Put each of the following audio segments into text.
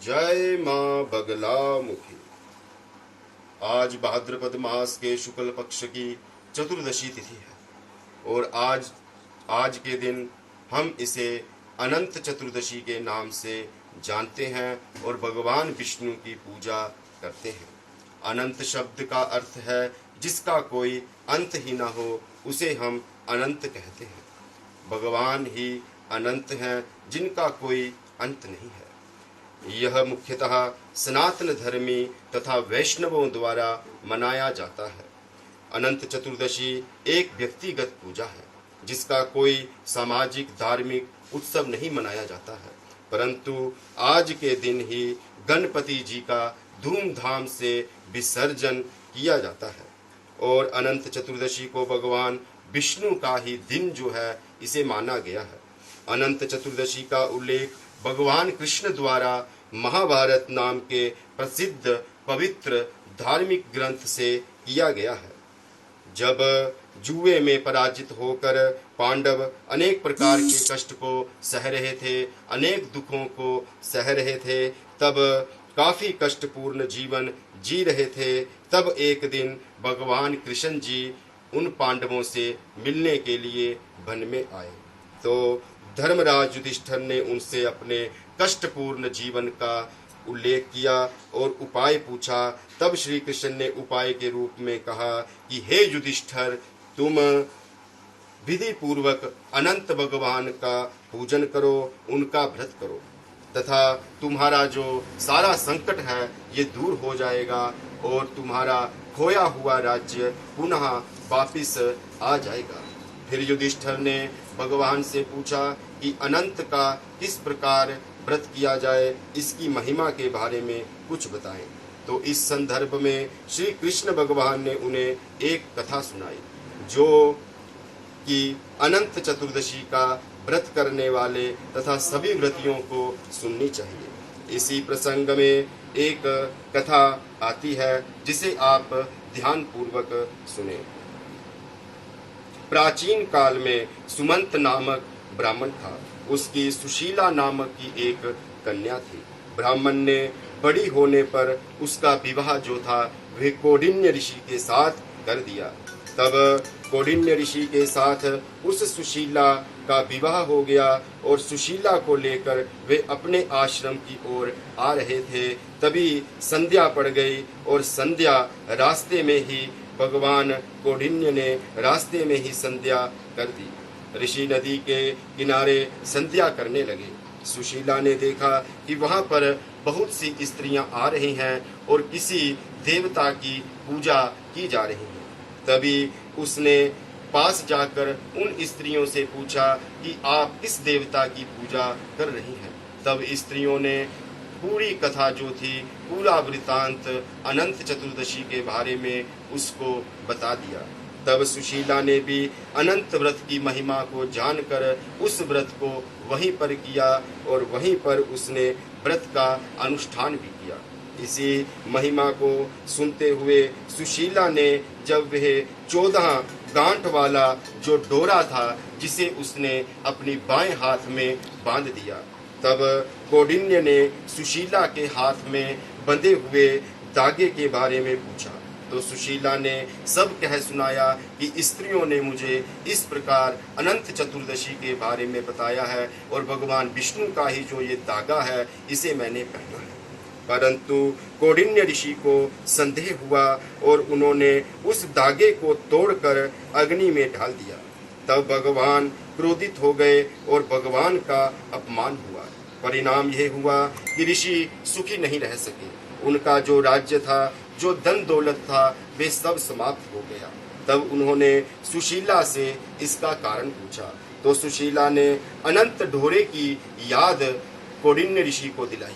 जय मां बगलामुखी। आज भाद्रपद मास के शुक्ल पक्ष की चतुर्दशी तिथि है और आज के दिन हम इसे अनंत चतुर्दशी के नाम से जानते हैं और भगवान विष्णु की पूजा करते हैं। अनंत शब्द का अर्थ है जिसका कोई अंत ही ना हो, उसे हम अनंत कहते हैं। भगवान ही अनंत हैं जिनका कोई अंत नहीं है। यह मुख्यतः सनातन धर्मी तथा वैष्णवों द्वारा मनाया जाता है। अनंत चतुर्दशी एक व्यक्तिगत पूजा है जिसका कोई सामाजिक धार्मिक उत्सव नहीं मनाया जाता है, परंतु आज के दिन ही गणपति जी का धूमधाम से विसर्जन किया जाता है और अनंत चतुर्दशी को भगवान विष्णु का ही दिन जो है इसे माना गया है। अनंत चतुर्दशी का उल्लेख भगवान कृष्ण द्वारा महाभारत नाम के प्रसिद्ध पवित्र धार्मिक ग्रंथ से किया गया है। जब जुए में पराजित होकर पांडव अनेक प्रकार के कष्ट को सह रहे थे, अनेक दुखों को सह रहे थे, तब काफी कष्टपूर्ण जीवन जी रहे थे, तब एक दिन भगवान कृष्ण जी उन पांडवों से मिलने के लिए वन में आए। तो धर्मराज युधिष्ठिर ने उनसे अपने कष्टपूर्ण जीवन का उल्लेख किया और उपाय पूछा। तब श्री कृष्ण ने उपाय के रूप में कहा कि हे युधिष्ठिर, तुम विधि पूर्वक अनंत भगवान का पूजन करो, उनका व्रत करो तथा तुम्हारा जो सारा संकट है ये दूर हो जाएगा और तुम्हारा खोया हुआ राज्य पुनः वापिस आ जाएगा। फिर युधिष्ठिर ने भगवान से पूछा कि अनंत का किस प्रकार व्रत किया जाए, इसकी महिमा के बारे में कुछ बताएं। तो इस संदर्भ में श्री कृष्ण भगवान ने उन्हें एक कथा सुनाई जो कि अनंत चतुर्दशी का व्रत करने वाले तथा सभी व्रतियों को सुननी चाहिए। इसी प्रसंग में एक कथा आती है जिसे आप ध्यान पूर्वक सुने। प्राचीन काल में सुमंत नामक ब्राह्मण था। उसकी सुशीला नामक की एक कन्या थी। ब्राह्मण ने बड़ी होने पर उसका विवाह जो था वह कौंडिन्य ऋषि के साथ कर दिया। तब कौंडिन्य ऋषि के साथ उस सुशीला का विवाह हो गया और सुशीला को लेकर वे अपने आश्रम की ओर आ रहे थे। तभी संध्या पड़ गई और संध्या रास्ते में ही भगवान कौंडिन्य ने रास्ते में ही संध्या कर दी। ऋषि नदी के किनारे संध्या करने लगे। सुशीला ने देखा कि वहां पर बहुत सी स्त्रियां आ रही हैं और किसी देवता की पूजा की जा रही है। तभी उसने पास जाकर उन स्त्रियों से पूछा कि आप किस देवता की पूजा कर रही हैं। तब स्त्रियों ने पूरी कथा जो थी, पूरा वृतांत अनंत चतुर्दशी के बारे में उसको बता दिया। तब सुशीला ने भी अनंत व्रत की महिमा को जानकर उस व्रत को वहीं पर किया और वहीं पर उसने व्रत का अनुष्ठान भी किया। इसी महिमा को सुनते हुए सुशीला ने जब वह 14 गांठ वाला जो डोरा था जिसे उसने अपनी बाएं हाथ में बांध दिया, तब कौंडिन्य ने सुशीला के हाथ में बंधे हुए धागे के बारे में पूछा। तो सुशीला ने सब कह सुनाया कि स्त्रियों ने मुझे इस प्रकार अनंत चतुर्दशी के बारे में बताया है और भगवान विष्णु का ही जो ये धागा है इसे मैंने पहना है। परंतु कौंडिन्य ऋषि को संदेह हुआ और उन्होंने उस धागे को तोड़कर अग्नि में डाल दिया। तब भगवान क्रोधित हो गए और भगवान का अपमान हुआ। परिणाम यह हुआ कि ऋषि सुखी नहीं रह सके। उनका जो राज्य था, जो धन दौलत था, वे सब समाप्त हो गया। तब उन्होंने सुशीला से इसका कारण पूछा। तो सुशीला ने अनंत ढोरे की याद कौंडिन्य ऋषि को दिलाई।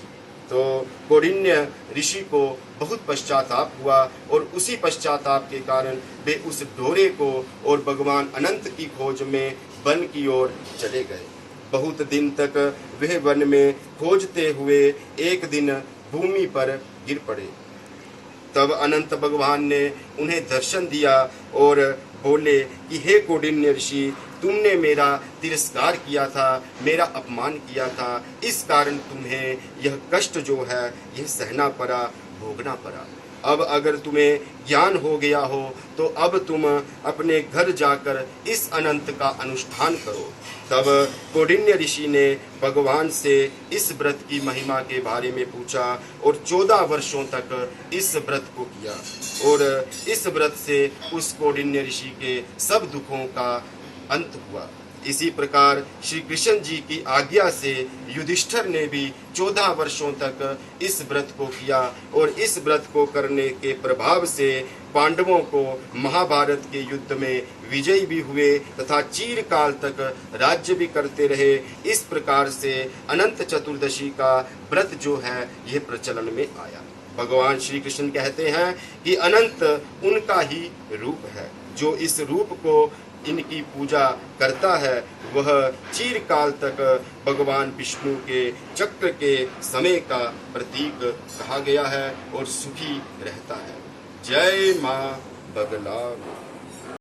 तो कौंडिन्य ऋषि को बहुत पश्चाताप हुआ और उसी पश्चाताप के कारण वे उस ढोरे को और भगवान अनंत की खोज में वन की ओर चले गए। बहुत दिन तक वह वन में खोजते हुए एक दिन भूमि पर गिर पड़े। तब अनंत भगवान ने उन्हें दर्शन दिया और बोले कि हे कौंडिन्य ऋषि, तुमने मेरा तिरस्कार किया था, मेरा अपमान किया था, इस कारण तुम्हें यह कष्ट जो है यह सहना पड़ा, भोगना पड़ा। अब अगर तुम्हें ज्ञान हो गया हो तो अब तुम अपने घर जाकर इस अनंत का अनुष्ठान करो। तब कौंडिन्य ऋषि ने भगवान से इस व्रत की महिमा के बारे में पूछा और 14 वर्षों तक इस व्रत को किया और इस व्रत से उस कौंडिन्य ऋषि के सब दुखों का अंत हुआ। इसी प्रकार श्री कृष्ण जी की आज्ञा से युधिष्ठिर ने भी 14 वर्षों तक इस व्रत को किया और इस व्रत को करने के प्रभाव से पांडवों को महाभारत के युद्ध में विजयी भी हुए तथा चिरकाल तक राज्य भी करते रहे। इस प्रकार से अनंत चतुर्दशी का व्रत जो है यह प्रचलन में आया। भगवान श्री कृष्ण कहते हैं कि अनंत उनका ही रूप है, जो इस रूप को इनकी पूजा करता है वह चिरकाल तक भगवान विष्णु के चक्र के समय का प्रतीक कहा गया है और सुखी रहता है। जय मां बगला।